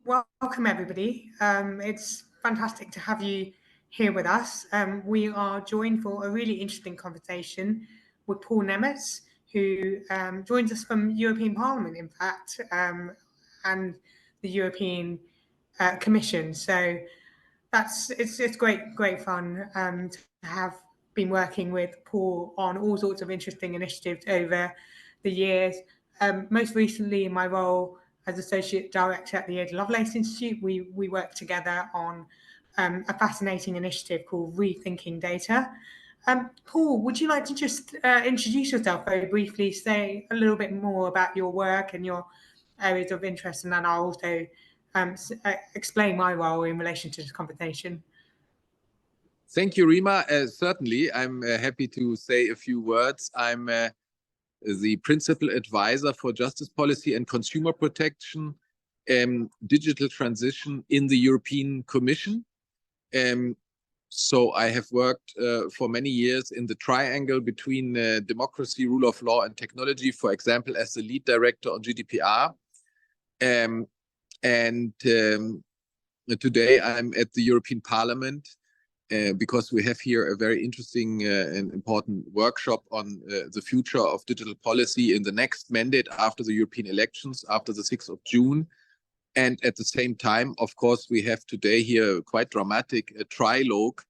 Welcome everybody. It's fantastic to have you here with us. We are joined for a really interesting conversation with Paul Nemitz, who joins us from European Parliament, in fact, and the European Commission. So it's great fun to have been working with Paul on all sorts of interesting initiatives over the years. Most recently, in my role as Associate Director at the Ada Lovelace Institute, we worked together on a fascinating initiative called Rethinking Data. Paul, would you like to just introduce yourself very briefly, say a little bit more about your work and your areas of interest, and then I'll also explain my role in relation to this conversation. Thank you, Reema. Certainly, I'm happy to say a few words. I'm the Principal Advisor for Justice Policy and Consumer Protection, Digital Transition in the European Commission. So I have worked for many years in the triangle between democracy, rule of law, and technology, for example, as the lead director on GDPR. Today I'm at the European Parliament because we have here a very interesting and important workshop on the future of digital policy in the next mandate after the European elections, after the 6th of June. And at the same time, of course, we have today here a quite dramatic trilogue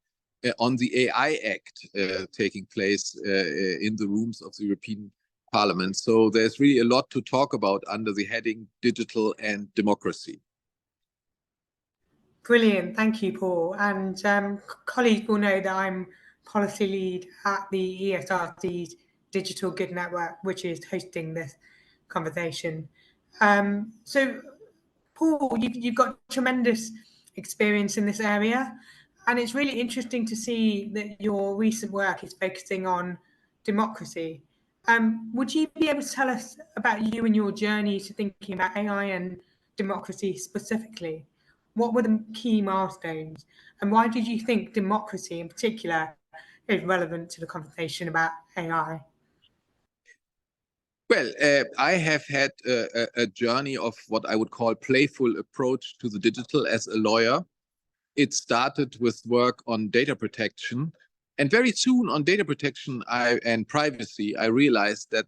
on the AI Act taking place in the rooms of the European Parliament. So there's really a lot to talk about under the heading Digital and Democracy. Brilliant, thank you, Paul. And colleagues will know that I'm policy lead at the ESRC's Digital Good Network, which is hosting this conversation. So, Paul, you've got tremendous experience in this area, and it's really interesting to see that your recent work is focusing on democracy. Would you be able to tell us about you and your journey to thinking about AI and democracy specifically? What were the key milestones, and why did you think democracy in particular is relevant to the conversation about AI? Well, I have had a journey of what I would call playful approach to the digital as a lawyer. It started with work on data protection. And very soon on data protection and privacy, I realized that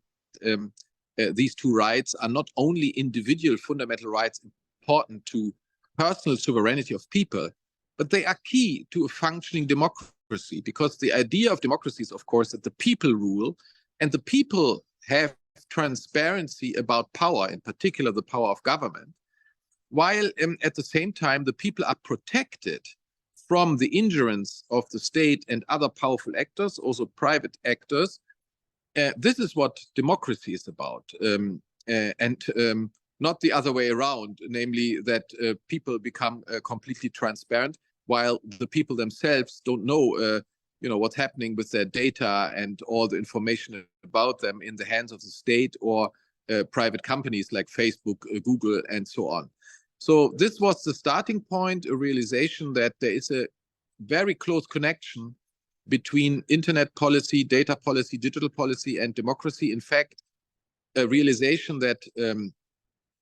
these two rights are not only individual fundamental rights important to personal sovereignty of people, but they are key to a functioning democracy, because the idea of democracy is, of course, that the people rule and the people have transparency about power, in particular the power of government, while at the same time the people are protected from the ingerence of the state and other powerful actors, also private actors. This is what democracy is about, and not the other way around, namely that people become completely transparent while the people themselves don't know what's happening with their data and all the information about them in the hands of the state or private companies like Facebook, Google, and so on. So this was the starting point, a realization that there is a very close connection between internet policy, data policy, digital policy, and democracy. In fact, a realization that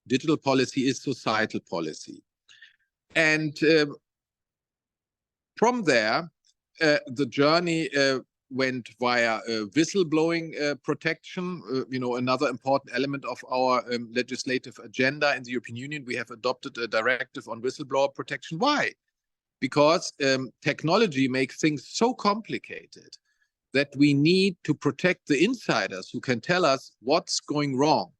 digital policy is societal policy. And from there, the journey went via whistleblowing protection, another important element of our legislative agenda in the European Union. We have adopted a directive on whistleblower protection. Why? Because technology makes things so complicated that we need to protect the insiders who can tell us what's going wrong.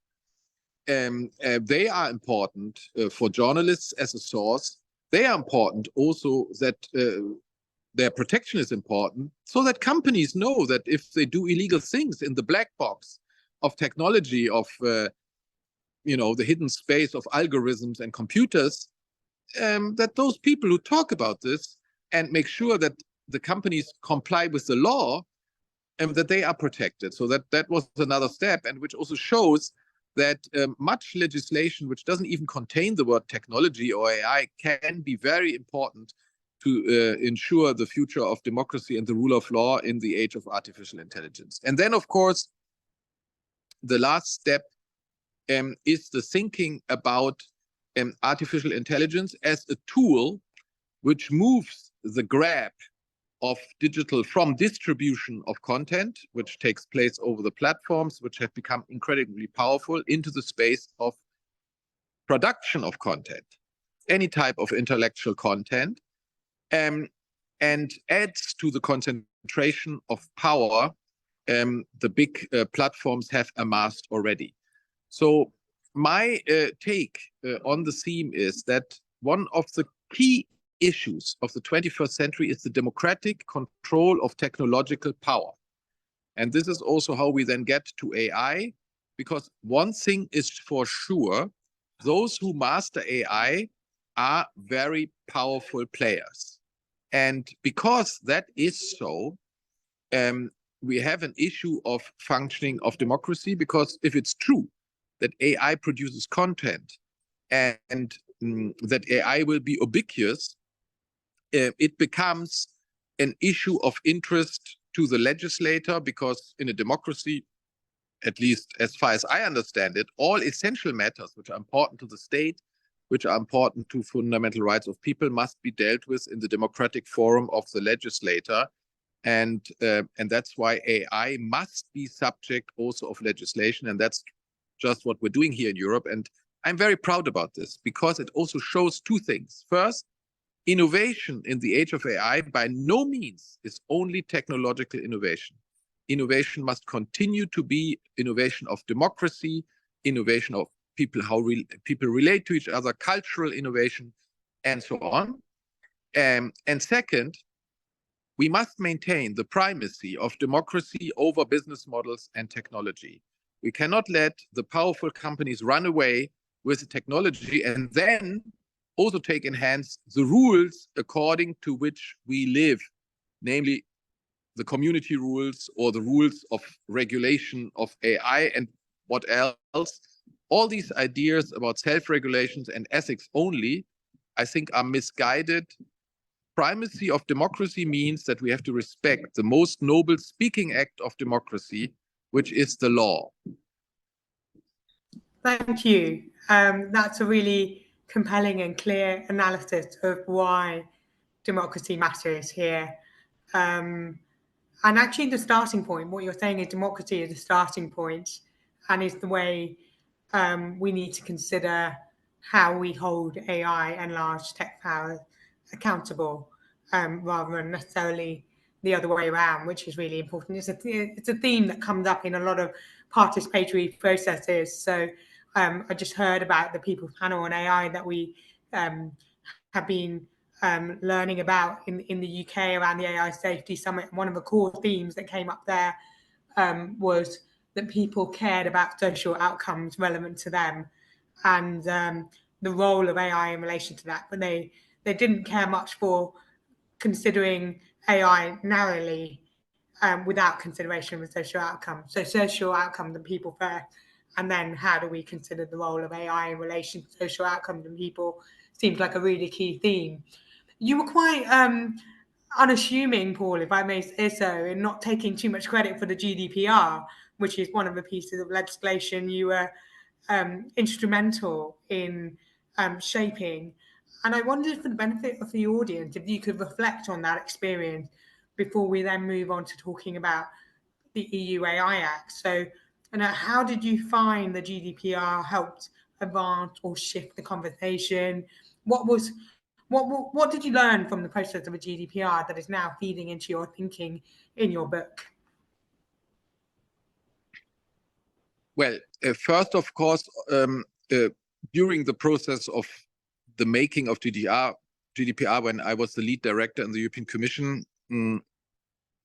They are important for journalists as a source. They are important also that their protection is important, so that companies know that if they do illegal things in the black box of technology, of the hidden space of algorithms and computers, that those people who talk about this and make sure that the companies comply with the law, that they are protected. So that was another step, and which also shows that much legislation which doesn't even contain the word technology or AI can be very important to ensure the future of democracy and the rule of law in the age of artificial intelligence. And then, of course, the last step is the thinking about artificial intelligence as a tool which moves the grab of digital from distribution of content, which takes place over the platforms, which have become incredibly powerful, into the space of production of content, any type of intellectual content, and adds to the concentration of power the big platforms have amassed already. So my take on the theme is that one of the key issues of the 21st century is the democratic control of technological power. And this is also how we then get to AI, because one thing is for sure, those who master AI are very powerful players. And because that is so, we have an issue of functioning of democracy, because if it's true that AI produces content and that AI will be ubiquitous, it becomes an issue of interest to the legislator, because in a democracy, at least as far as I understand it, all essential matters which are important to the state, which are important to fundamental rights of people, must be dealt with in the democratic forum of the legislator. And that's why AI must be subject also of legislation. And that's just what we're doing here in Europe. And I'm very proud about this, because it also shows two things. First, innovation in the age of AI by no means is only technological innovation. Innovation must continue to be innovation of democracy, innovation of people, how people relate to each other, cultural innovation, and so on. And second, we must maintain the primacy of democracy over business models and technology. We cannot let the powerful companies run away with the technology and then also take in hands the rules according to which we live, namely the community rules or the rules of regulation of AI and what else. All these ideas about self-regulations and ethics only, I think, are misguided. Primacy of democracy means that we have to respect the most noble speaking act of democracy, which is the law. Thank you. That's a really compelling and clear analysis of why democracy matters here. And actually the starting point, what you're saying is democracy is a starting point and is the way we need to consider how we hold AI and large tech power accountable, rather than necessarily the other way around, which is really important. It's a theme that comes up in a lot of participatory processes. So I just heard about the People's Panel on AI that we have been learning about in the UK around the AI Safety Summit. One of the core themes that came up there was that people cared about social outcomes relevant to them and the role of AI in relation to that. But they didn't care much for considering AI narrowly without consideration of social outcomes. So social outcomes and people first. And then how do we consider the role of AI in relation to social outcomes and people seems like a really key theme. You were quite unassuming, Paul, if I may say so, in not taking too much credit for the GDPR, which is one of the pieces of legislation you were instrumental in shaping. And I wondered, for the benefit of the audience, if you could reflect on that experience before we then move on to talking about the EU AI Act. So, how did you find the GDPR helped advance or shift the conversation? What did you learn from the process of a GDPR that is now feeding into your thinking in your book? Well, first, of course, during the process of the making of GDPR, when I was the lead director in the European Commission,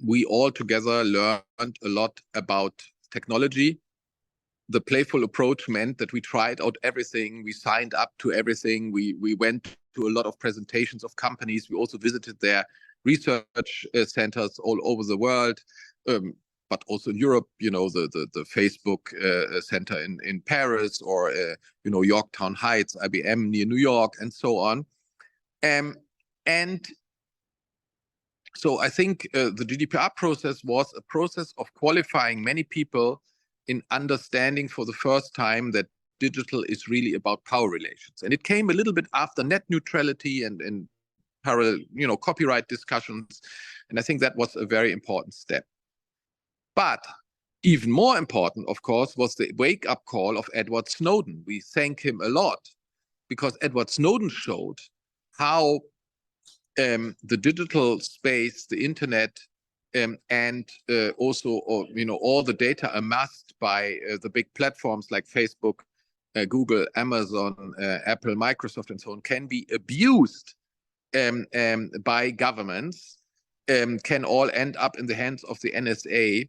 we all together learned a lot about technology. The playful approach meant that we tried out everything. We signed up to everything. We went to a lot of presentations of companies. We also visited their research centers all over the world, but also in Europe, the Facebook center in Paris, or, Yorktown Heights, IBM near New York, and so on. And so I think the GDPR process was a process of qualifying many people in understanding for the first time that digital is really about power relations. And it came a little bit after net neutrality and parallel, copyright discussions. And I think that was a very important step. But even more important, of course, was the wake-up call of Edward Snowden. We thank him a lot because Edward Snowden showed how the digital space, the internet, and also, all the data amassed by the big platforms like Facebook, Google, Amazon, Apple, Microsoft, and so on, can be abused by governments, can all end up in the hands of the NSA.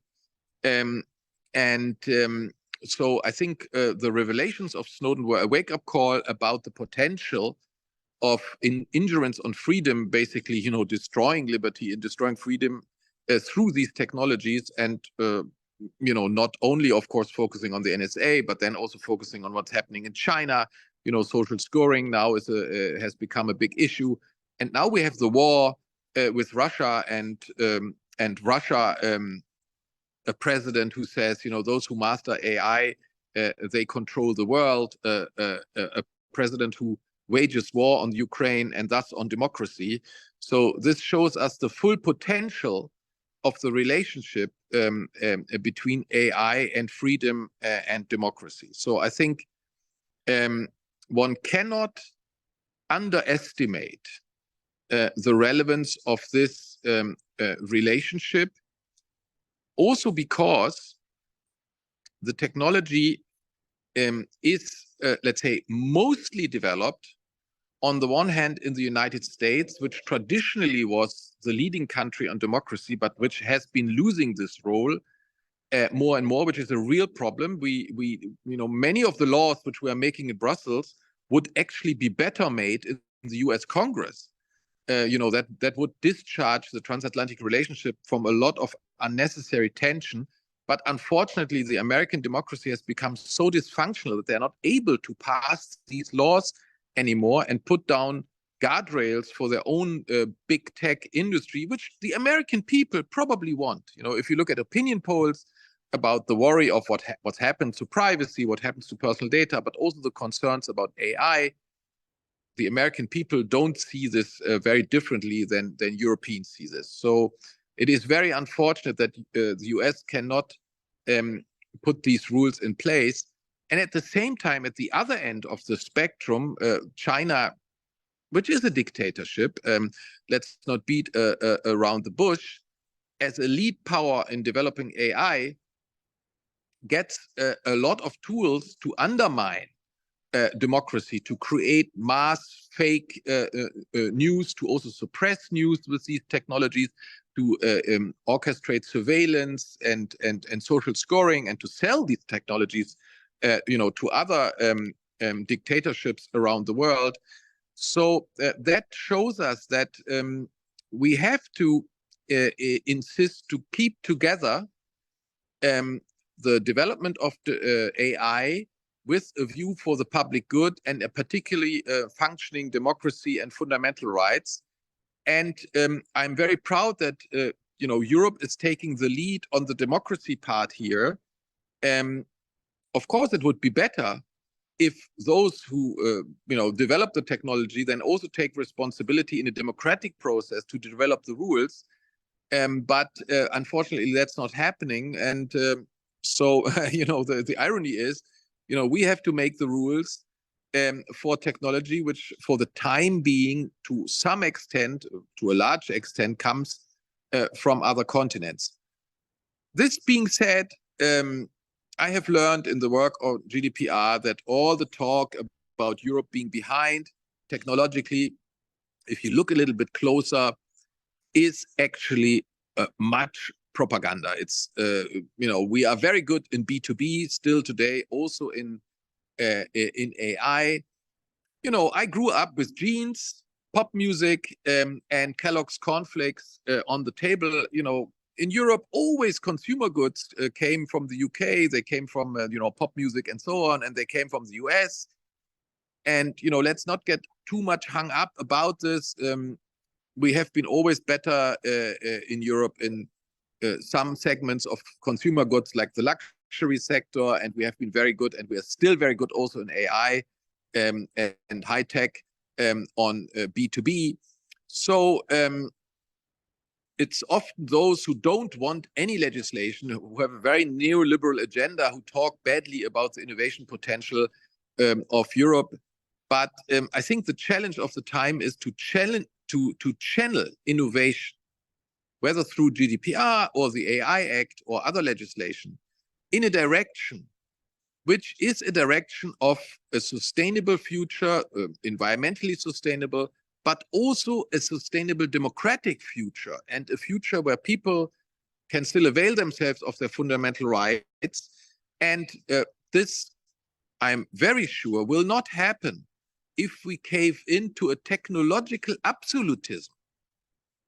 So I think the revelations of Snowden were a wake-up call about the potential of ingerence on freedom, basically, destroying liberty and destroying freedom through these technologies, and not only, of course, focusing on the NSA, but then also focusing on what's happening in China. Social scoring now has become a big issue, and now we have the war with Russia, and Russia, a president who says, those who master AI, they control the world. A president who wages war on Ukraine and thus on democracy. So this shows us the full potential of the relationship between AI and freedom and democracy. So I think one cannot underestimate the relevance of this relationship, also because the technology is, let's say, mostly developed on the one hand in the United States, which traditionally was the leading country on democracy, but which has been losing this role more and more, which is a real problem. Many of the laws which we are making in Brussels would actually be better made in the US Congress. That would discharge the transatlantic relationship from a lot of unnecessary tension. But unfortunately, the American democracy has become so dysfunctional that they're not able to pass these laws anymore and put down guardrails for their own big tech industry, which the American people probably want. If you look at opinion polls about the worry of what's happened to privacy, what happens to personal data, but also the concerns about AI, the American people don't see this very differently than Europeans see this. So it is very unfortunate that the US cannot put these rules in place. And at the same time, at the other end of the spectrum, China, which is a dictatorship, let's not beat around the bush, as a lead power in developing AI, gets a lot of tools to undermine democracy, to create mass fake news, to also suppress news with these technologies, to orchestrate surveillance and social scoring, and to sell these technologies to other dictatorships around the world. So that shows us that we have to insist to keep together the development of the AI with a view for the public good, and a particularly functioning democracy and fundamental rights. And I'm very proud that Europe is taking the lead on the democracy part here. Of course, it would be better if those who develop the technology then also take responsibility in a democratic process to develop the rules. But unfortunately, that's not happening. And so the irony is, we have to make the rules for technology, which for the time being, to some extent, to a large extent, comes from other continents. This being said, I have learned in the work of GDPR that all the talk about Europe being behind technologically, if you look a little bit closer, is actually much propaganda. It's we are very good in B2B still today, also in AI. I grew up with jeans, pop music, and Kellogg's cornflakes on the table. In Europe, always consumer goods came from the UK. They came from pop music and so on, and they came from the US. And let's not get too much hung up about this. We have been always better in Europe in some segments of consumer goods, like the luxury luxury sector, and we have been very good, and we are still very good also in AI and high tech on B2B. So it's often those who don't want any legislation, who have a very neoliberal agenda, who talk badly about the innovation potential of Europe. But I think the challenge of the time is to channel innovation, whether through GDPR or the AI Act or other legislation, in a direction which is a direction of a sustainable future, environmentally sustainable, but also a sustainable democratic future, and a future where people can still avail themselves of their fundamental rights. And this, I'm very sure, will not happen if we cave into a technological absolutism,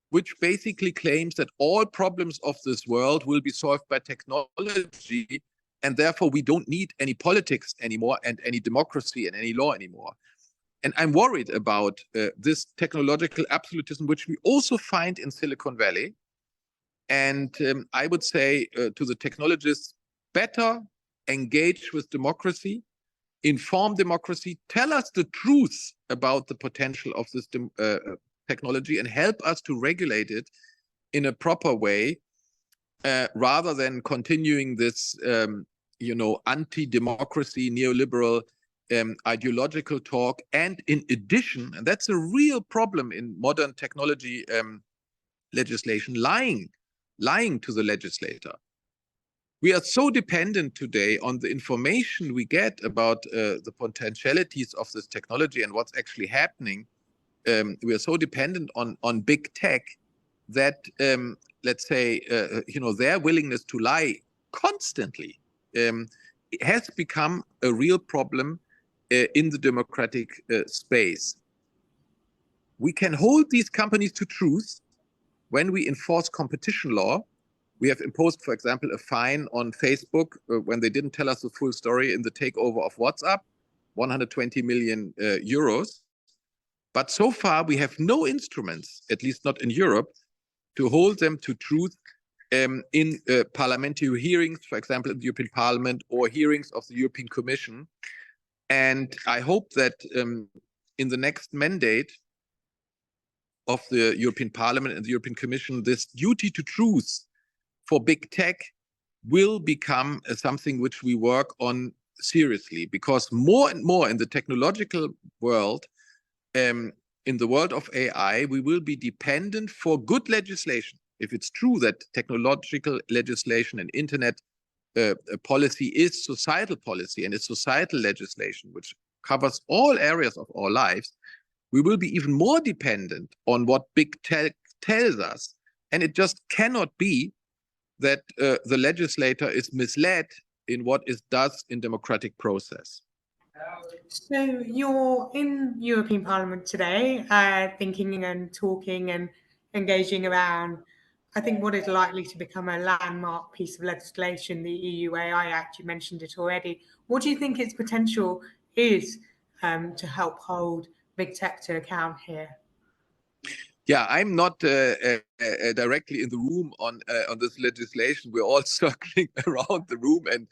which basically claims that all problems of this world will be solved by technology, and therefore we don't need any politics anymore, and any democracy and any law anymore. And I'm worried about this technological absolutism, which we also find in Silicon Valley. And I would say to the technologists, better engage with democracy, inform democracy, tell us the truth about the potential of this technology, and help us to regulate it in a proper way, rather than continuing this anti-democracy, neoliberal, ideological talk. And in addition, and that's a real problem in modern technology legislation, lying to the legislator. We are so dependent today on the information we get about the potentialities of this technology and what's actually happening. We are so dependent on big tech that, let's say, their willingness to lie constantly has become a real problem in the democratic space. We can hold these companies to truth when we enforce competition law. We have imposed, for example, a fine on Facebook when they didn't tell us the full story in the takeover of WhatsApp, 120 million euros. But so far, we have no instruments, at least not in Europe, to hold them to truth in parliamentary hearings, for example, in the European Parliament, or hearings of the European Commission. And I hope that in the next mandate of the European Parliament and the European Commission, this duty to truth for big tech will become something which we work on seriously, because more and more in the technological world, in the world of AI, we will be dependent for good legislation. If it's true that technological legislation and internet policy is societal policy, and it's societal legislation which covers all areas of our lives, we will be even more dependent on what big tech tells us. And it just cannot be that the legislator is misled in what it does in democratic process. So you're in European Parliament today, thinking and talking and engaging around, I think, what is likely to become a landmark piece of legislation, the EU AI Act. You mentioned it already. What do you think its potential is to help hold big tech to account here? Yeah, I'm not directly in the room on this legislation. We're all circling around the room, and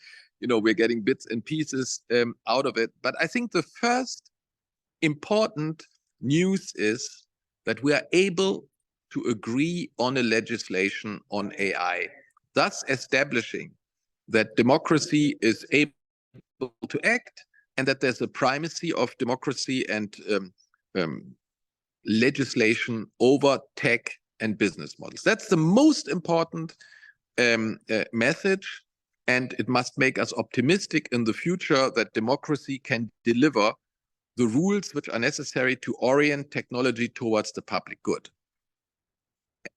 we're getting bits and pieces out of it. But I think the first important news is that we are able to agree on a legislation on AI, thus establishing that democracy is able to act, and that there's a primacy of democracy and legislation over tech and business models. That's the most important message, and it must make us optimistic in the future that democracy can deliver the rules which are necessary to orient technology towards the public good.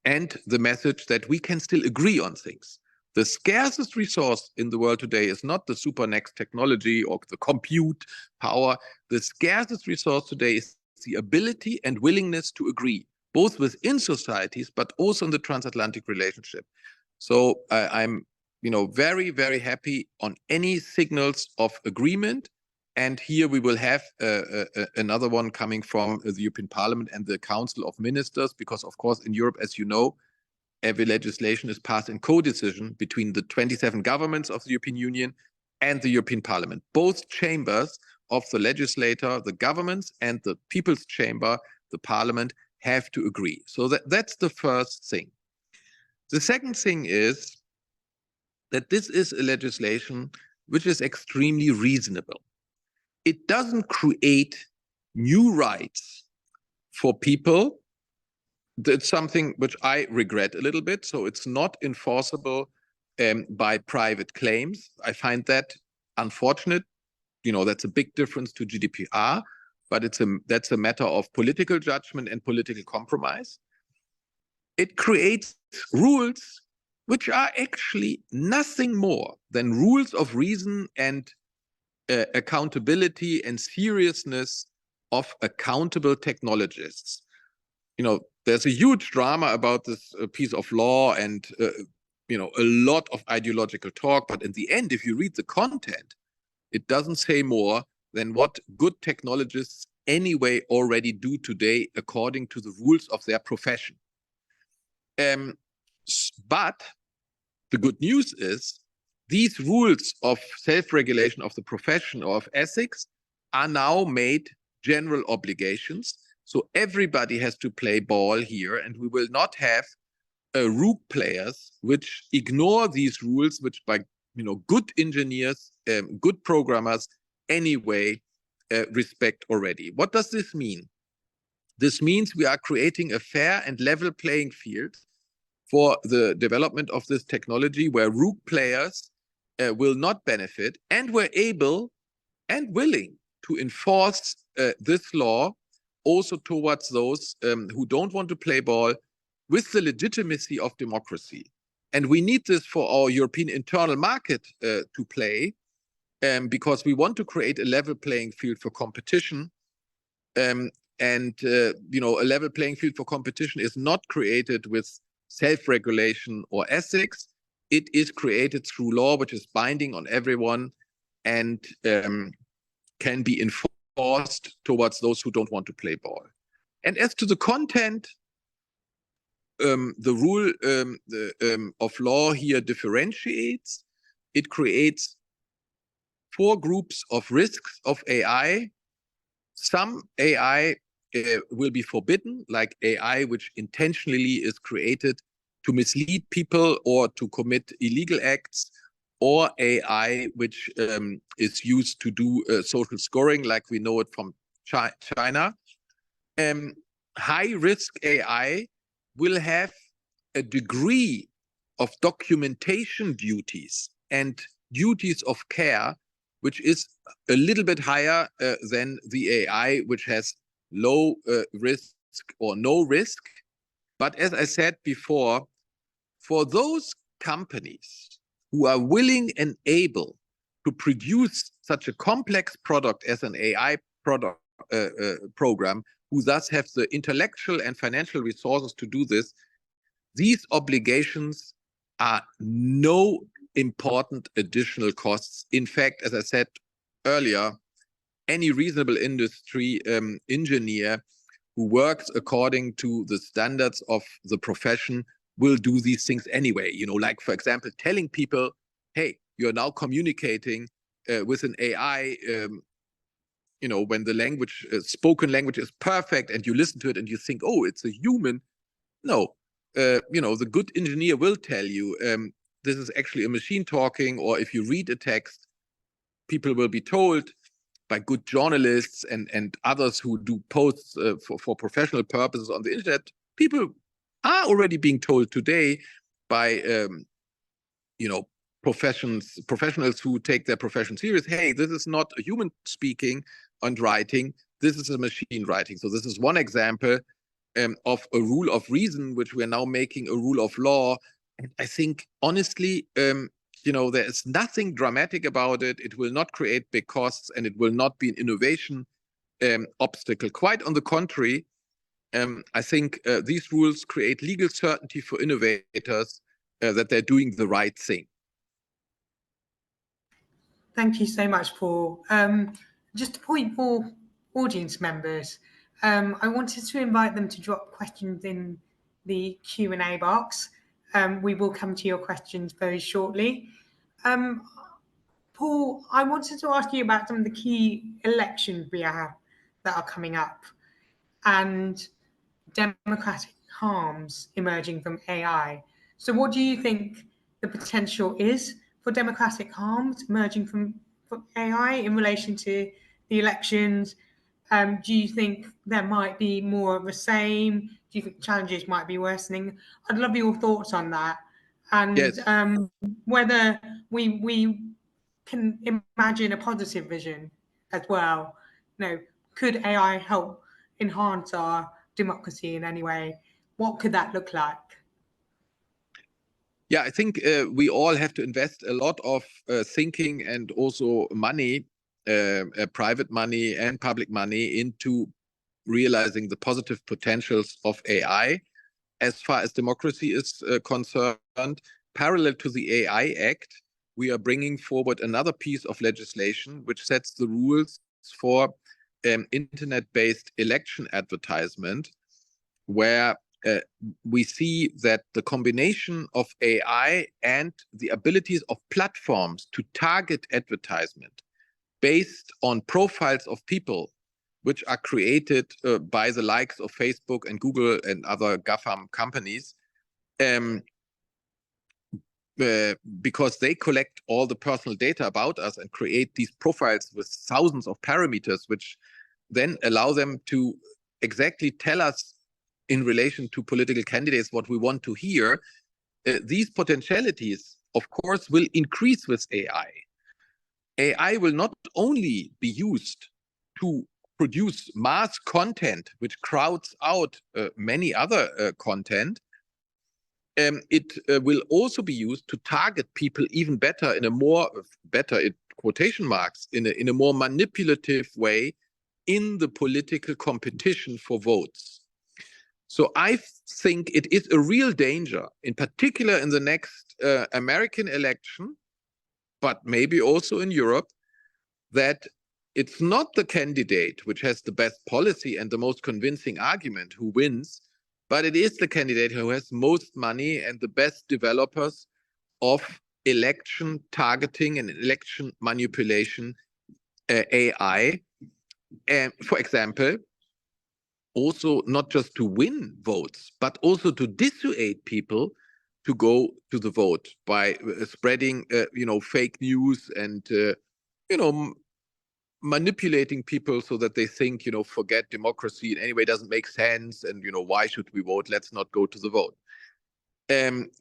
And the message that we can still agree on things. The scarcest resource in the world today is not the super next technology or the compute power. The scarcest resource today is the ability and willingness to agree, both within societies, but also in the transatlantic relationship. So I'm very, very happy on any signals of agreement. And here we will have another one coming from the European Parliament and the Council of Ministers, because, of course, in Europe, as you know, every legislation is passed in co-decision between the 27 governments of the European Union and the European Parliament. Both chambers of the legislator, the governments and the People's Chamber, the Parliament, have to agree. So that's the first thing. The second thing is that this is a legislation which is extremely reasonable. It doesn't create new rights for people. That's something which I regret a little bit. So it's not enforceable by private claims. I find that unfortunate. You know, that's a big difference to GDPR, but that's a matter of political judgment and political compromise. It creates rules which are actually nothing more than rules of reason and accountability and seriousness of accountable technologists. You know, there's a huge drama about this piece of law and, you know, a lot of ideological talk. But in the end, if you read the content, it doesn't say more than what good technologists anyway already do today according to the rules of their profession. But the good news is these rules of self-regulation of the profession or of ethics are now made general obligations. So everybody has to play ball here, and we will not have rogue players which ignore these rules, which by good engineers, good programmers anyway respect already. What does this mean? This means we are creating a fair and level playing field for the development of this technology where rogue players will not benefit, and we're able and willing to enforce this law also towards those who don't want to play ball with the legitimacy of democracy. And we need this for our European internal market to play, because we want to create a level playing field for competition. A level playing field for competition is not created with self-regulation or ethics. It is created through law, which is binding on everyone and can be enforced towards those who don't want to play ball. And as to the content, the rule of law here differentiates. It creates 4 groups of risks of AI. Some AI will be forbidden, like AI which intentionally is created to mislead people or to commit illegal acts, or AI which is used to do social scoring, like we know it from China. High-risk AI will have a degree of documentation duties and duties of care, which is a little bit higher than the AI, which has low risk or no risk. But as I said before, for those companies who are willing and able to produce such a complex product as an AI product program, who thus have the intellectual and financial resources to do this, these obligations are no important additional costs. In fact, as I said earlier, any reasonable industry engineer who works according to the standards of the profession will do these things anyway. Like, for example, telling people, hey, you're now communicating with an AI, when the language, spoken language is perfect and you listen to it and you think, oh, it's a human. No, the good engineer will tell you this is actually a machine talking, or if you read a text, people will be told by good journalists and others who do posts for professional purposes on the internet. People are already being told today by professionals who take their profession serious, hey, this is not a human speaking and writing, this is a machine writing. So this is one example of a rule of reason, which we are now making a rule of law. And I think, honestly, there is nothing dramatic about it. It will not create big costs, and it will not be an innovation obstacle. Quite on the contrary, I think these rules create legal certainty for innovators that they're doing the right thing. Thank you so much, Paul. Just a point for audience members. I wanted to invite them to drop questions in the Q&A box. We will come to your questions very shortly. Paul, I wanted to ask you about some of the key elections we have that are coming up and democratic harms emerging from AI. So what do you think the potential is for democratic harms emerging from AI in relation to the elections? Do you think there might be more of the same? Do you think challenges might be worsening? I'd love your thoughts on that. And Yes. whether we can imagine a positive vision as well. Could AI help enhance our democracy in any way? What could that look like? Yeah, I think we all have to invest a lot of thinking and also money, private money and public money, into realizing the positive potentials of AI as far as democracy is concerned. Parallel to the AI Act, we are bringing forward another piece of legislation which sets the rules for internet-based election advertisement, where we see that the combination of AI and the abilities of platforms to target advertisement based on profiles of people which are created by the likes of Facebook and Google and other GAFAM companies, because they collect all the personal data about us and create these profiles with thousands of parameters, which then allow them to exactly tell us in relation to political candidates what we want to hear. These potentialities, of course, will increase with AI. AI will not only be used to produce mass content, which crowds out many other content. It will also be used to target people even better, in a more better, in quotation marks, in a more manipulative way in the political competition for votes. So I think it is a real danger, in particular in the next American election, but maybe also in Europe, that it's not the candidate which has the best policy and the most convincing argument who wins, but it is the candidate who has most money and the best developers of election targeting and election manipulation AI. And for example, also not just to win votes, but also to dissuade people to go to the vote by spreading, fake news and, manipulating people so that they think, forget democracy in any way doesn't make sense. And, why should we vote? Let's not go to the vote.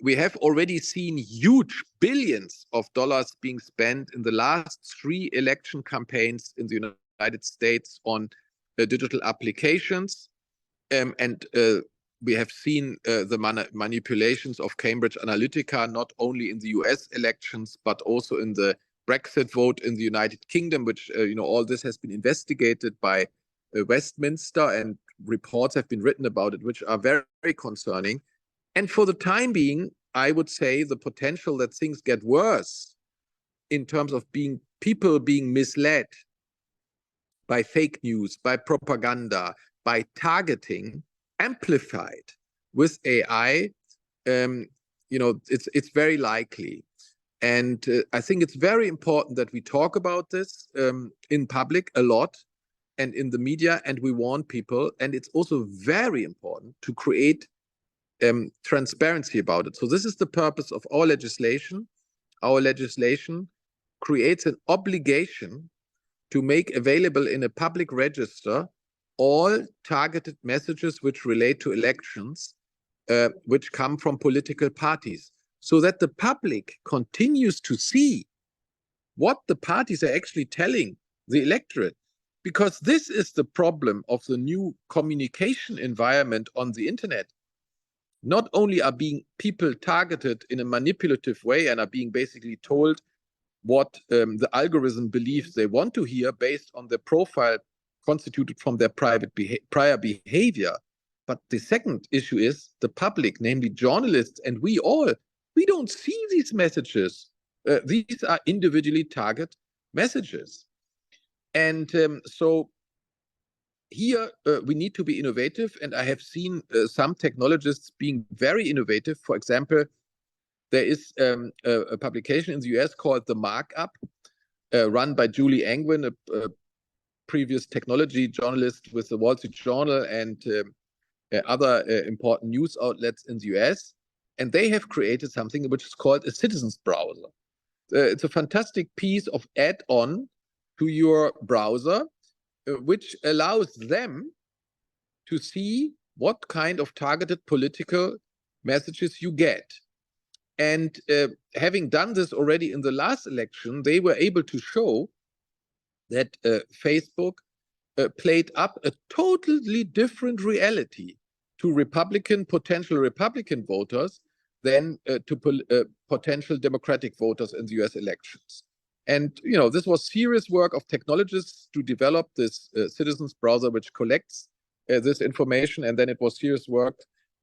We have already seen huge billions of dollars being spent in the last 3 election campaigns in the United States on digital applications. And we have seen the manipulations of Cambridge Analytica, not only in the US elections, but also in the Brexit vote in the United Kingdom, which, all this has been investigated by Westminster, and reports have been written about it, which are very, very concerning. And for the time being, I would say the potential that things get worse in terms of people being misled by fake news, by propaganda, by targeting, amplified with AI, it's very likely. And I think it's very important that we talk about this in public a lot and in the media, and we warn people. And it's also very important to create transparency about it. So this is the purpose of our legislation. Our legislation creates an obligation to make available in a public register all targeted messages which relate to elections, which come from political parties, so that the public continues to see what the parties are actually telling the electorate. Because this is the problem of the new communication environment on the internet. Not only are people targeted in a manipulative way and are being basically told what the algorithm believes they want to hear based on their profile constituted from their prior behavior. But the second issue is the public, namely journalists, and we don't see these messages. These are individually targeted messages. And so here we need to be innovative, and I have seen some technologists being very innovative. For example, there is a publication in the US called The Markup, run by Julie Angwin, a previous technology journalist with the Wall Street Journal and other important news outlets in the US. And they have created something which is called a citizens browser. It's a fantastic piece of add-on to your browser, which allows them to see what kind of targeted political messages you get. And having done this already in the last election, they were able to show that Facebook played up a totally different reality to potential Republican voters than to potential Democratic voters in the US elections. And, you know, this was serious work of technologists to develop this citizens browser, which collects this information. And then it was serious work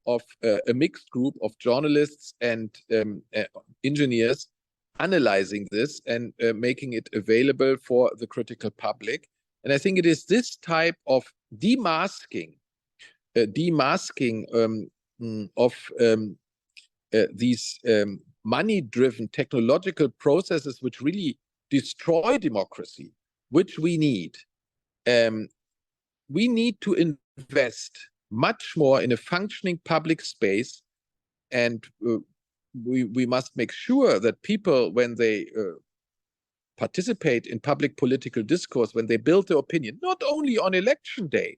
of a mixed group of journalists and engineers analyzing this and making it available for the critical public. And I think it is this type of demasking of these money-driven technological processes which really destroy democracy, which we need. We need to invest much more in a functioning public space, and we must make sure that people, when they participate in public political discourse, when they build their opinion, not only on election day,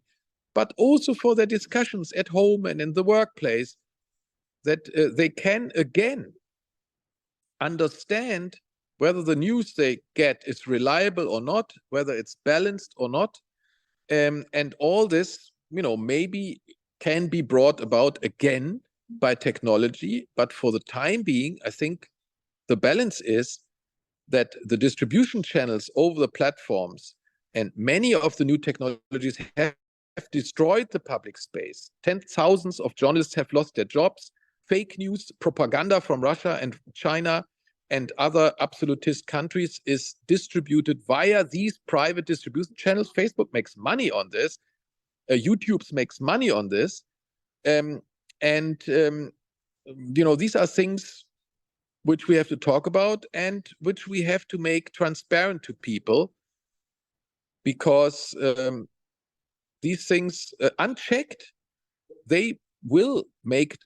but also for their discussions at home and in the workplace, that they can again understand whether the news they get is reliable or not, whether it's balanced or not. And all this, you know, maybe can be brought about again by technology. But for the time being, I think the balance is that the distribution channels over the platforms and many of the new technologies have destroyed the public space. Thousands of journalists have lost their jobs. Fake news, propaganda from Russia and China and other absolutist countries is distributed via these private distribution channels. Facebook makes money on this. YouTube makes money on this. You know, these are things which we have to talk about and which we have to make transparent to people, because these things unchecked, they will make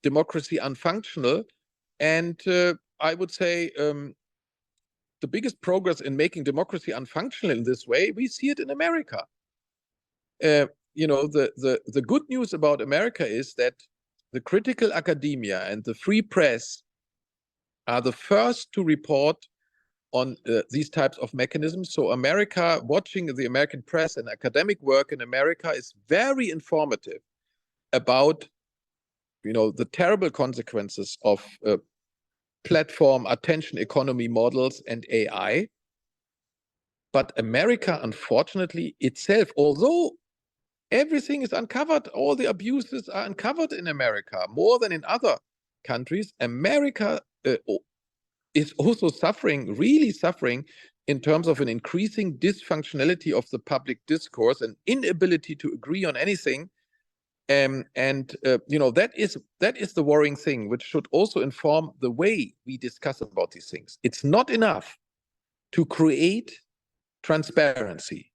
democracy unfunctional. And I would say the biggest progress in making democracy unfunctional in this way, we see it in America. You know, the good news about America is that the critical academia and the free press are the first to report on these types of mechanisms. So America, watching the American press and academic work in America is very informative about, you know, the terrible consequences of platform attention economy models and AI. But America, unfortunately, itself, although everything is uncovered, all the abuses are uncovered in America more than in other countries, America is also suffering, really suffering, in terms of an increasing dysfunctionality of the public discourse and inability to agree on anything. You know, that is the worrying thing, which should also inform the way we discuss about these things. It's not enough to create transparency.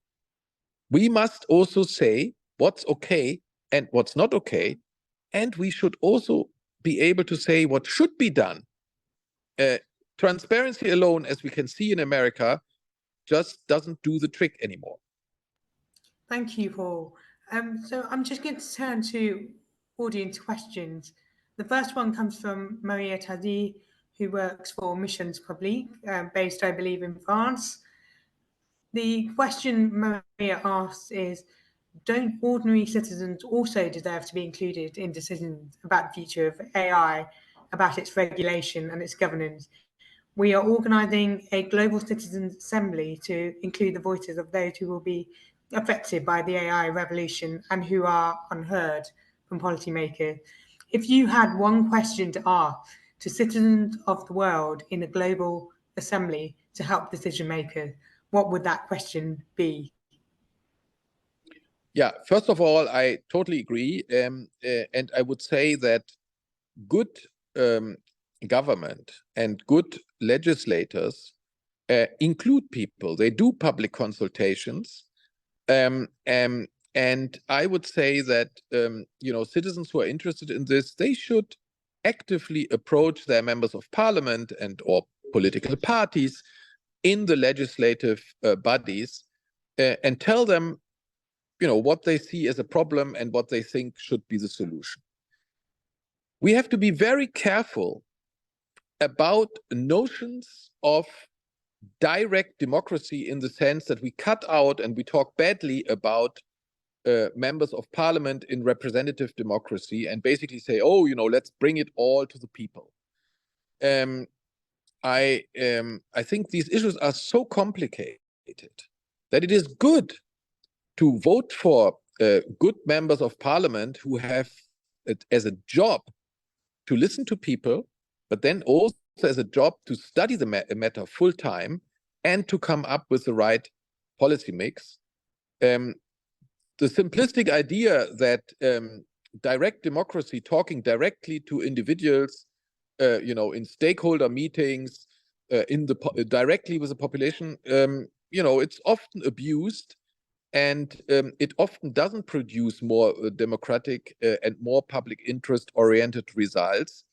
We must also say what's okay and what's not okay, and we should also be able to say what should be done. Transparency alone, as we can see in America, just doesn't do the trick anymore. Thank you, Paul. So I'm just going to turn to audience questions. The first one comes from Maria Tadi, who works for Missions Publiques, based, I believe, in France. The question Maria asks is, don't ordinary citizens also deserve to be included in decisions about the future of AI, about its regulation and its governance? We are organising a global citizens assembly to include the voices of those who will be affected by the AI revolution and who are unheard from policymakers. If you had one question to ask to citizens of the world in a global assembly to help decision makers, what would that question be? Yeah, first of all, I totally agree. And I would say that good government and good legislators include people. They do public consultations. And I would say that, citizens who are interested in this, they should actively approach their members of parliament and or political parties in the legislative bodies and tell them, what they see as a problem and what they think should be the solution. We have to be very careful about notions of direct democracy in the sense that we cut out and we talk badly about members of parliament in representative democracy and basically say, oh, let's bring it all to the people. I think these issues are so complicated that it is good to vote for good members of parliament who have it as a job to listen to people, but then also as a job to study the matter full time and to come up with the right policy mix. The simplistic idea that direct democracy, talking directly to individuals, in stakeholder meetings, directly with the population, it's often abused, and it often doesn't produce more democratic and more public interest-oriented results.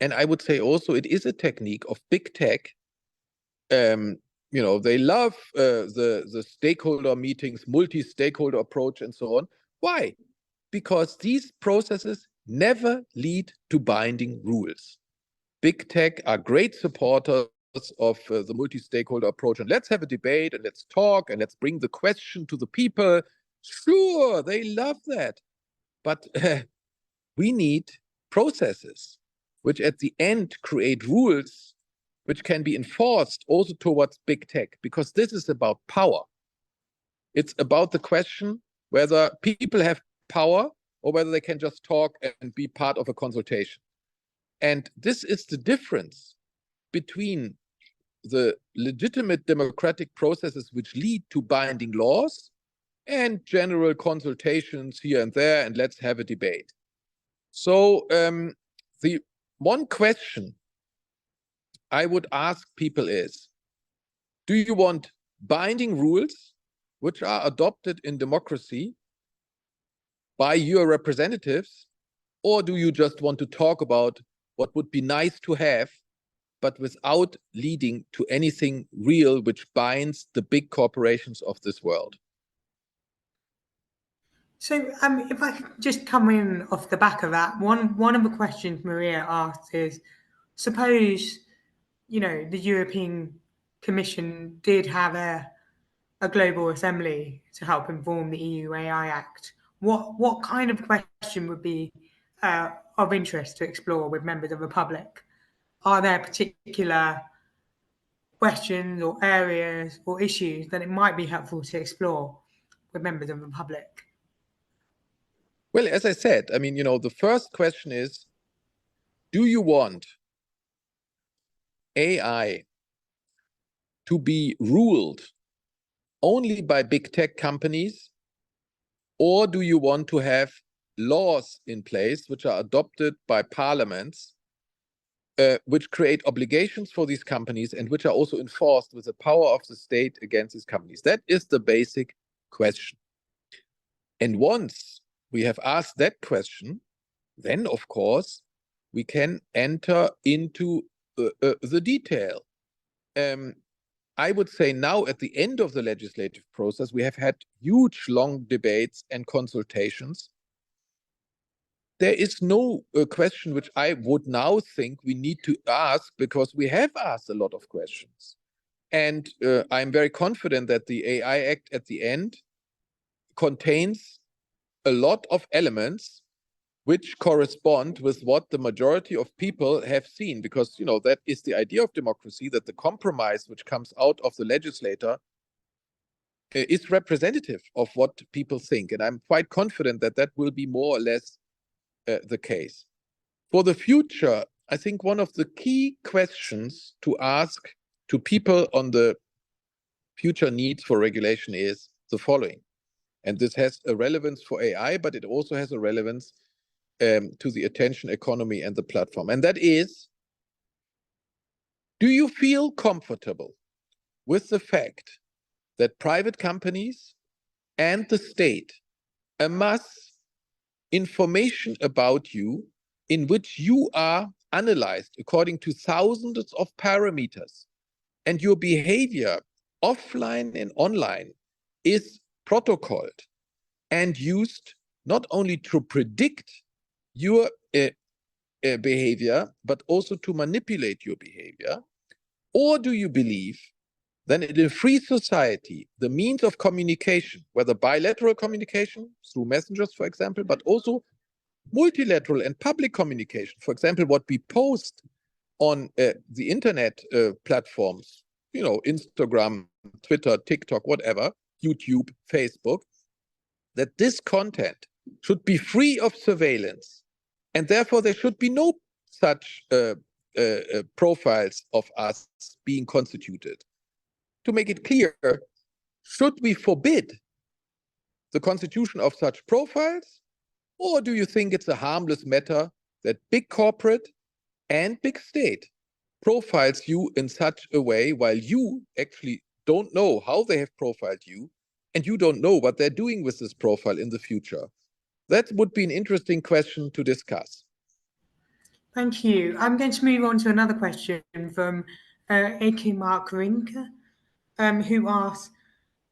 And I would say also it is a technique of big tech. They love the stakeholder meetings, multi-stakeholder approach, and so on. Why? Because these processes never lead to binding rules. Big tech are great supporters of the multi-stakeholder approach, and let's have a debate and let's talk and let's bring the question to the people. Sure, they love that. But we need processes which at the end create rules which can be enforced also towards big tech, because this is about power. It's about the question whether people have power or whether they can just talk and be part of a consultation. And this is the difference between the legitimate democratic processes which lead to binding laws and general consultations here and there, and let's have a debate. So the one question I would ask people is, do you want binding rules which are adopted in democracy by your representatives, or do you just want to talk about what would be nice to have, but without leading to anything real which binds the big corporations of this world? So if I could just come in off the back of that, one of the questions Maria asked is, suppose, the European Commission did have a global assembly to help inform the EU AI Act. What kind of question would be of interest to explore with members of the public? Are there particular questions or areas or issues that it might be helpful to explore with members of the public? Well, as I said, the first question is, do you want AI to be ruled only by big tech companies, or do you want to have laws in place which are adopted by parliaments, which create obligations for these companies and which are also enforced with the power of the state against these companies? That is the basic question. And once we have asked that question, then, of course, we can enter into the detail. I would say now at the end of the legislative process, we have had huge, long debates and consultations. There is no question which I would now think we need to ask, because we have asked a lot of questions. And I'm very confident that the AI Act at the end contains a lot of elements which correspond with what the majority of people have seen, because that is the idea of democracy, that the compromise which comes out of the legislator is representative of what people think. And I'm quite confident that that will be more or less the case. For the future, I think one of the key questions to ask to people on the future needs for regulation is the following. And this has a relevance for AI, but it also has a relevance to the attention economy and the platform. And that is, do you feel comfortable with the fact that private companies and the state amass information about you in which you are analyzed according to thousands of parameters, and your behavior offline and online is protocoled and used not only to predict your behavior, but also to manipulate your behavior? Or do you believe that in a free society, the means of communication, whether bilateral communication through messengers, for example, but also multilateral and public communication, for example, what we post on the internet platforms, Instagram, Twitter, TikTok, whatever, YouTube, Facebook, that this content should be free of surveillance, and therefore there should be no such profiles of us being constituted. To make it clear, should we forbid the constitution of such profiles, or do you think it's a harmless matter that big corporate and big state profiles you in such a way while you actually don't know how they have profiled you, and you don't know what they're doing with this profile in the future? That would be an interesting question to discuss. Thank you. I'm going to move on to another question from Eke Mark Rinke, who asks,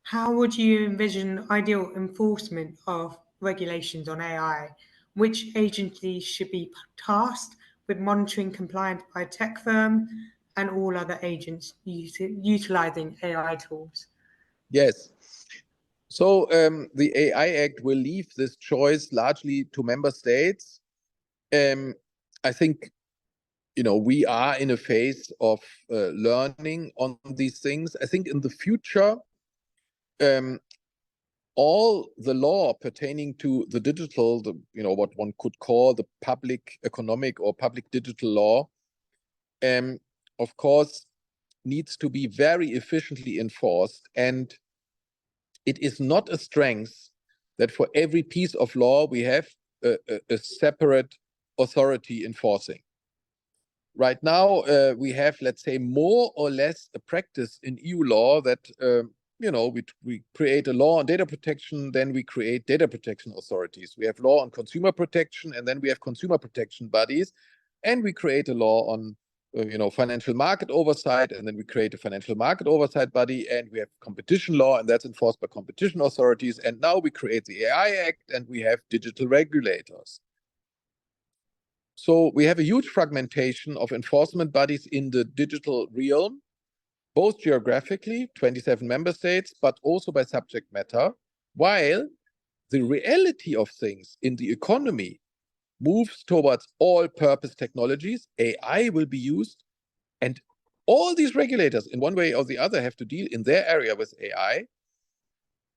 how would you envision ideal enforcement of regulations on AI? Which agencies should be tasked with monitoring compliance by tech firms and all other agents utilizing AI tools? Yes. So the AI Act will leave this choice largely to member states. I think, we are in a phase of learning on these things. I think in the future, all the law pertaining to the digital, what one could call the public economic or public digital law, of course, needs to be very efficiently enforced. And it is not a strength that for every piece of law we have a separate authority enforcing. Right now, we have, let's say, more or less a practice in EU law that, we create a law on data protection, then we create data protection authorities. We have law on consumer protection, and then we have consumer protection bodies, and we create a law on financial market oversight, and then we create a financial market oversight body, and we have competition law, and that's enforced by competition authorities. And now we create the AI Act, and we have digital regulators. So we have a huge fragmentation of enforcement bodies in the digital realm, both geographically, 27 member states, but also by subject matter, while the reality of things in the economy moves towards all-purpose technologies. AI will be used, and all these regulators, in one way or the other, have to deal in their area with AI.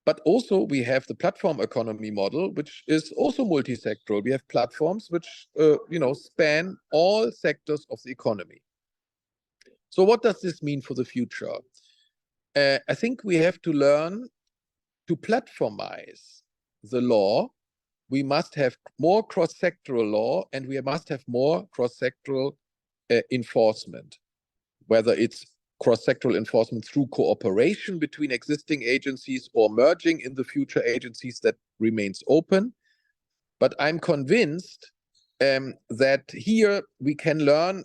But also we have the platform economy model, which is also multi-sectoral. We have platforms which span all sectors of the economy. So what does this mean for the future? I think we have to learn to platformize the law. We must have more cross-sectoral law, and we must have more cross-sectoral enforcement, whether it's cross-sectoral enforcement through cooperation between existing agencies or merging in the future agencies. That remains open. But I'm convinced that here we can learn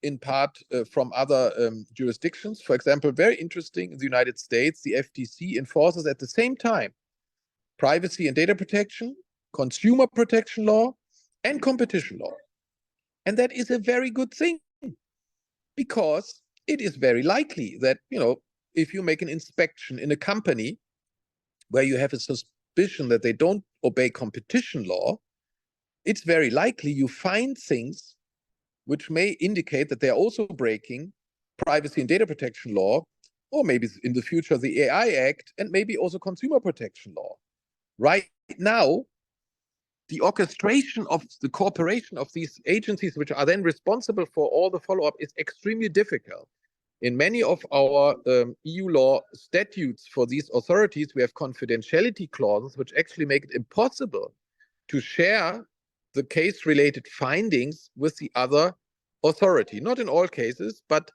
in part from other jurisdictions. For example, very interesting, in the United States, the FTC enforces at the same time privacy and data protection, consumer protection law, and competition law. And that is a very good thing, because it is very likely that, if you make an inspection in a company where you have a suspicion that they don't obey competition law, it's very likely you find things which may indicate that they're also breaking privacy and data protection law, or maybe in the future the AI Act, and maybe also consumer protection law. Right now, the orchestration of the cooperation of these agencies, which are then responsible for all the follow-up, is extremely difficult. In many of our EU law statutes for these authorities, we have confidentiality clauses which actually make it impossible to share the case-related findings with the other authority. Not in all cases, but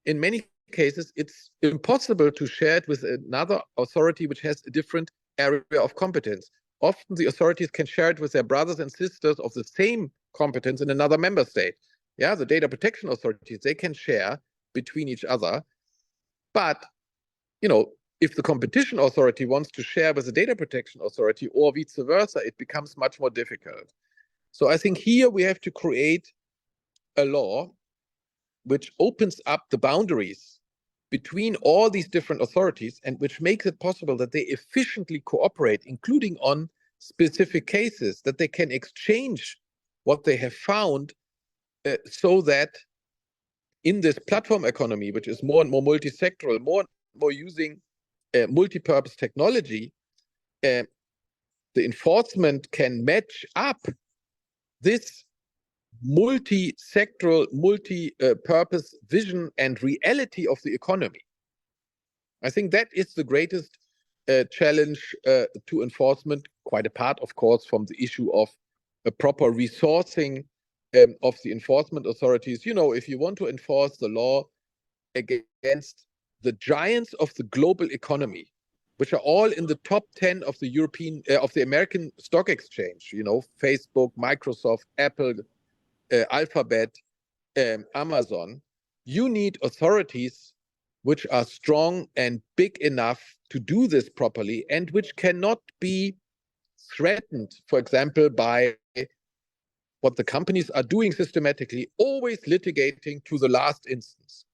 in many cases, it's impossible to share it with another authority which has a different area of competence. Often the authorities can share it with their brothers and sisters of the same competence in another member state. Yeah, the data protection authorities, they can share between each other. But, you know, if the competition authority wants to share with the data protection authority or vice versa, it becomes much more difficult. So I think here we have to create a law which opens up the boundaries between all these different authorities and which makes it possible that they efficiently cooperate, including on specific cases, that they can exchange what they have found so that in this platform economy, which is more and more multi-sectoral, more and more using multi-purpose technology, the enforcement can match up this multi-sectoral, multi-purpose vision and reality of the economy. I think that is the greatest challenge to enforcement, quite apart, of course, from the issue of a proper resourcing of the enforcement authorities. You know, if you want to enforce the law against the giants of the global economy, which are all in the top 10 of the of the American stock exchange, you know, Facebook, Microsoft, Apple, Alphabet, Amazon, you need authorities which are strong and big enough to do this properly and which cannot be threatened, for example, by what the companies are doing systematically, always litigating to the last instance.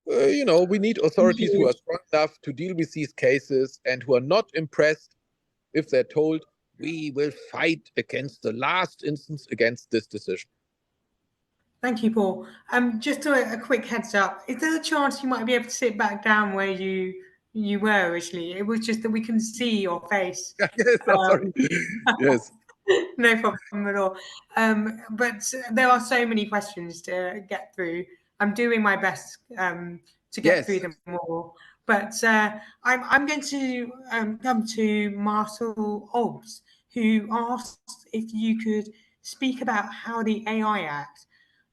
You know, we need authorities who are strong enough to deal with these cases and who are not impressed if they're told, we will fight against the last instance against this decision. Thank you, Paul. Just a quick heads up. Is there a chance you might be able to sit back down where you were originally? It was just that we can see your face. Yes, sorry. Yes. No problem at all. But there are so many questions to get through. I'm doing my best to get through them all. But I'm going to come to Marshall Obbs, who asked if you could speak about how the AI Act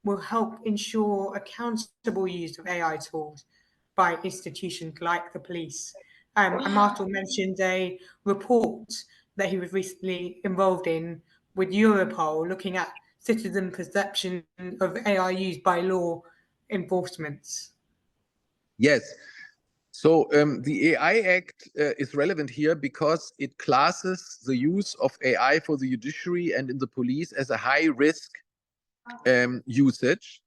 will help ensure accountable use of AI tools by institutions like the police. And Marshall mentioned a report that he was recently involved in with Europol, looking at citizen perception of AI use by law enforcement. Yes. So the AI Act is relevant here because it classes the use of AI for the judiciary and in the police as a high risk usage,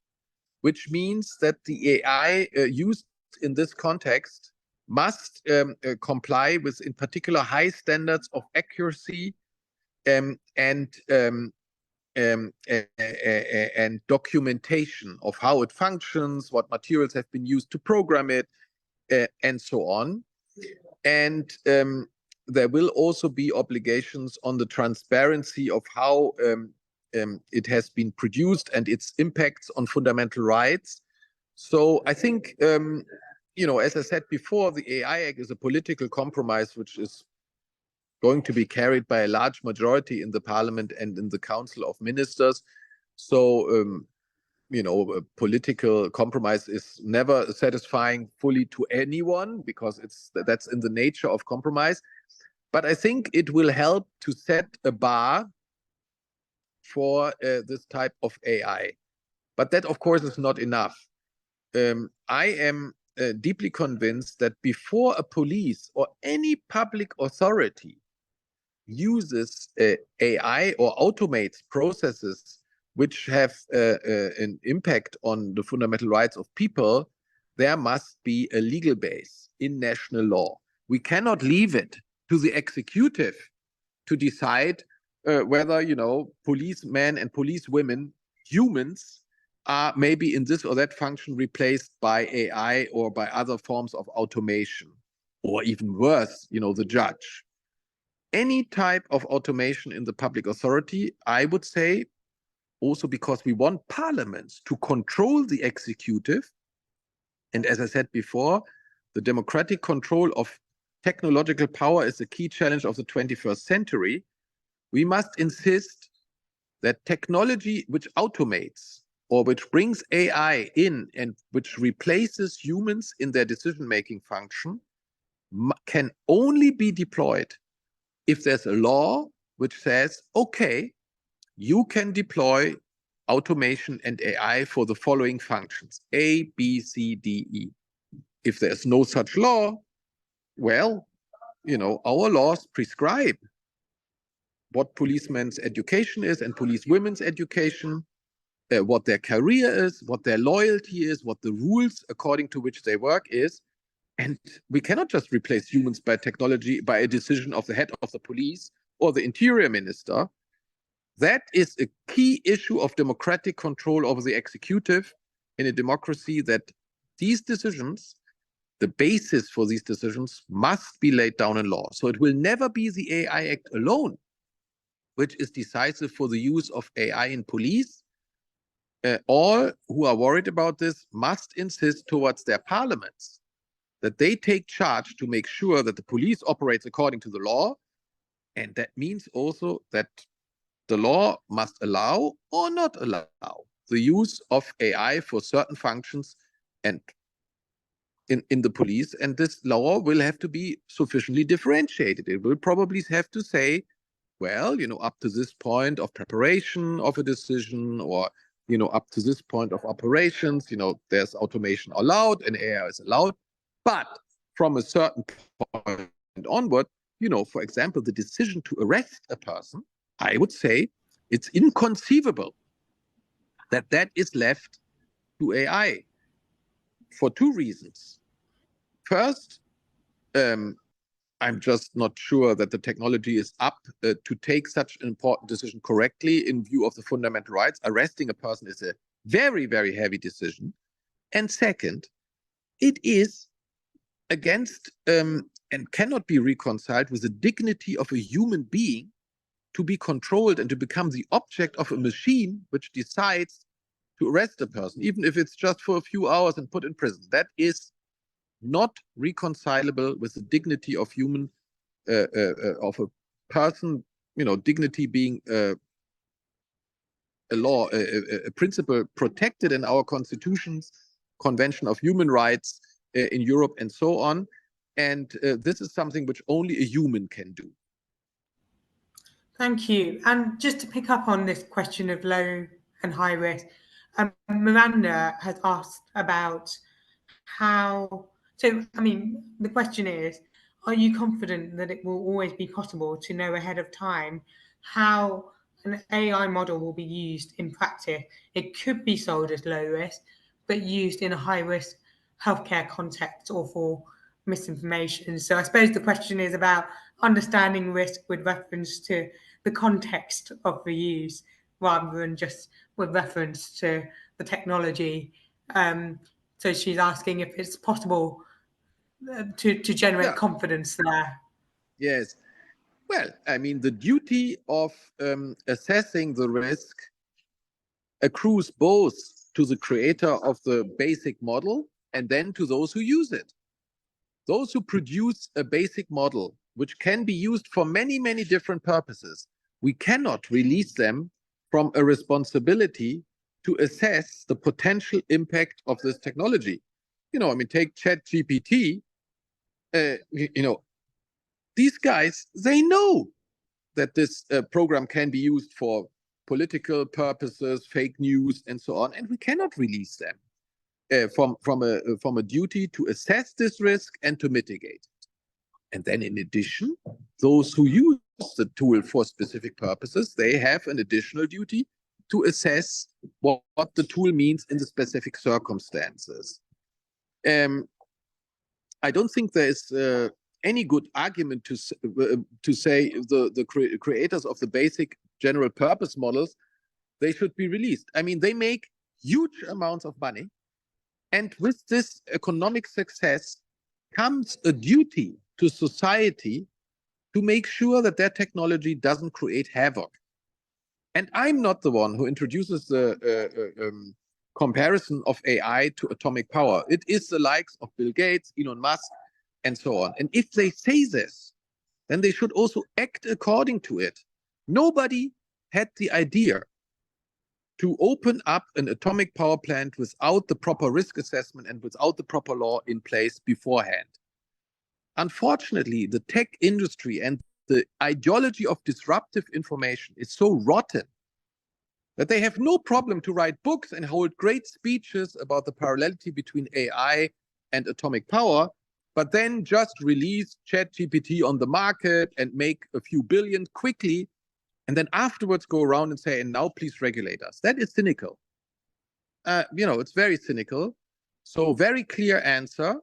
which means that the AI used in this context must comply with, in particular, high standards of accuracy and documentation of how it functions, what materials have been used to program it, and so on. And there will also be obligations on the transparency of how it has been produced and its impacts on fundamental rights. So I think, you know, as I said before, the AI Act is a political compromise which is going to be carried by a large majority in the Parliament and in the Council of Ministers. So, you know, a political compromise is never satisfying fully to anyone because that's in the nature of compromise. But I think it will help to set a bar for this type of AI. But that, of course, is not enough. I am deeply convinced that before a police or any public authority uses AI or automates processes which have an impact on the fundamental rights of people, there must be a legal base in national law. We cannot leave it to the executive to decide whether, you know, policemen and policewomen, humans, are maybe in this or that function replaced by AI or by other forms of automation, or even worse, you know, the judge. Any type of automation in the public authority, I would say, also because we want parliaments to control the executive, And as I said before, the democratic control of technological power is a key challenge of the 21st century. We must insist that technology which automates or which brings AI in and which replaces humans in their decision-making function can only be deployed if there's a law which says, okay, you can deploy automation and AI for the following functions, A, B, C, D, E. If there's no such law, well, our laws prescribe what policemen's education is and policewomen's education, what their career is, what their loyalty is, what the rules according to which they work is. And we cannot just replace humans by technology, by a decision of the head of the police or the interior minister. That is a key issue of democratic control over the executive in a democracy, that these decisions, the basis for these decisions, must be laid down in law. So it will never be the AI Act alone which is decisive for the use of AI in police. All who are worried about this must insist towards their parliaments that they take charge to make sure that the police operates according to the law. And that means also that the law must allow or not allow the use of AI for certain functions and in the police. And this law will have to be sufficiently differentiated. It will probably have to say, well, up to this point of preparation of a decision, or, up to this point of operations, there's automation allowed and AI is allowed. But from a certain point onward, for example, the decision to arrest a person, I would say it's inconceivable that that is left to AI for two reasons. First, I'm just not sure that the technology is up to take such an important decision correctly in view of the fundamental rights. Arresting a person is a very, very heavy decision. And second, it is against and cannot be reconciled with the dignity of a human being to be controlled and to become the object of a machine which decides to arrest a person, even if it's just for a few hours and put in prison. That is not reconcilable with the dignity of human, of a person, dignity being a law, a principle protected in our constitutions, Convention of Human Rights in Europe, and so on. And this is something which only a human can do. Thank you. And just to pick up on this question of low and high risk, Miranda has asked about how. So, the question is, are you confident that it will always be possible to know ahead of time how an AI model will be used in practice? It could be sold as low risk, but used in a high risk healthcare context or for misinformation. So I suppose the question is about understanding risk with reference to the context of the use rather than just with reference to the technology. So she's asking if it's possible to generate confidence there. Yes. Well, the duty of assessing the risk accrues both to the creator of the basic model and then to those who use it. Those who produce a basic model, which can be used for many, many different purposes, we cannot release them from a responsibility to assess the potential impact of this technology. Take ChatGPT. These guys, they know that this program can be used for political purposes, fake news, and so on, and we cannot release them from a duty to assess this risk and to mitigate it. And then, in addition, those who use the tool for specific purposes, they have an additional duty to assess what the tool means in the specific circumstances. I don't think there is any good argument to say the creators of the basic general purpose models, they should be released. They make huge amounts of money. And with this economic success comes a duty to society to make sure that their technology doesn't create havoc. And I'm not the one who introduces the comparison of AI to atomic power. It is the likes of Bill Gates, Elon Musk, and so on. And if they say this, then they should also act according to it. Nobody had the idea to open up an atomic power plant without the proper risk assessment and without the proper law in place beforehand. Unfortunately, the tech industry and the ideology of disruptive information is so rotten that they have no problem to write books and hold great speeches about the parallelity between AI and atomic power, but then just release ChatGPT on the market and make a few billion quickly, and then afterwards go around and say, and now please regulate us. That is cynical. It's very cynical. So very clear answer.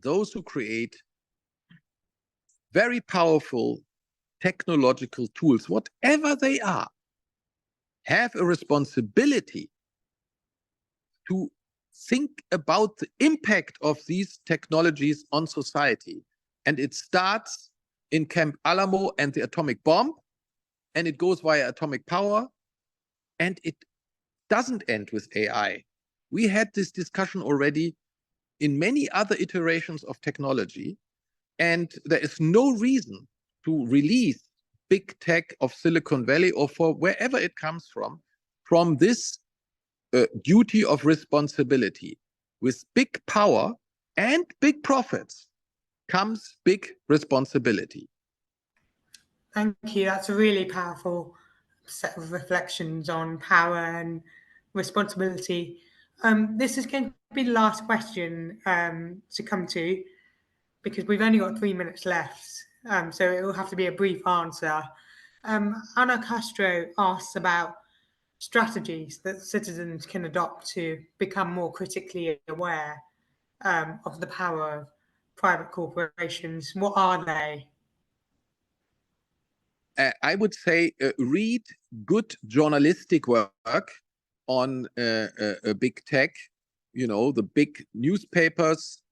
Those who create very powerful technological tools, whatever they are, have a responsibility to think about the impact of these technologies on society. And it starts in Camp Alamo and the atomic bomb, and it goes via atomic power, and it doesn't end with AI. We had this discussion already in many other iterations of technology, and there is no reason to release big tech of Silicon Valley or for wherever it comes from this duty of responsibility. With big power and big profits comes big responsibility. Thank you. That's a really powerful set of reflections on power and responsibility. This is going to be the last question to come to, because we've only got 3 minutes left. So it will have to be a brief answer. Ana Castro asks about strategies that citizens can adopt to become more critically aware of the power of private corporations. What are they? I would say read good journalistic work on big tech, the big newspapers,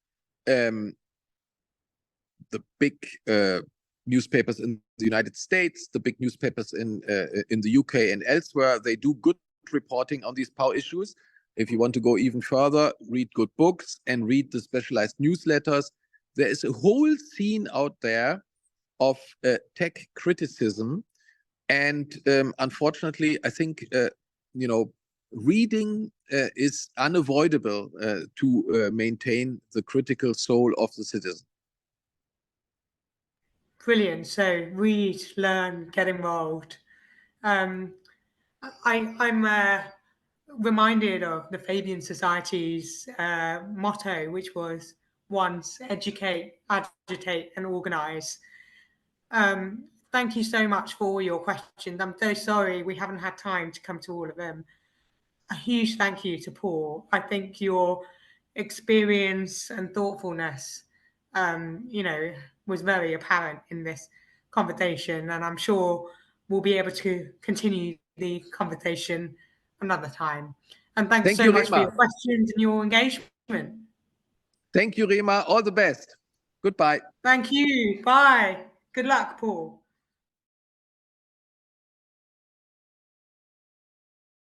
the big newspapers in the United States, the big newspapers in the UK and elsewhere. They do good reporting on these power issues. If you want to go even further, read good books and read the specialized newsletters. There is a whole scene out there of tech criticism, and unfortunately, I think reading is unavoidable to maintain the critical soul of the citizen. Brilliant. So read, learn, get involved. I'm reminded of the Fabian Society's motto, which was once educate, agitate, and organize. Thank you so much for all your questions. I'm so sorry we haven't had time to come to all of them. A huge thank you to Paul. I think your experience and thoughtfulness, was very apparent in this conversation, and I'm sure we'll be able to continue the conversation another time. And thanks so much for your questions and your engagement. Thank you, Reema. All the best. Goodbye. Thank you. Bye. Good luck, Paul.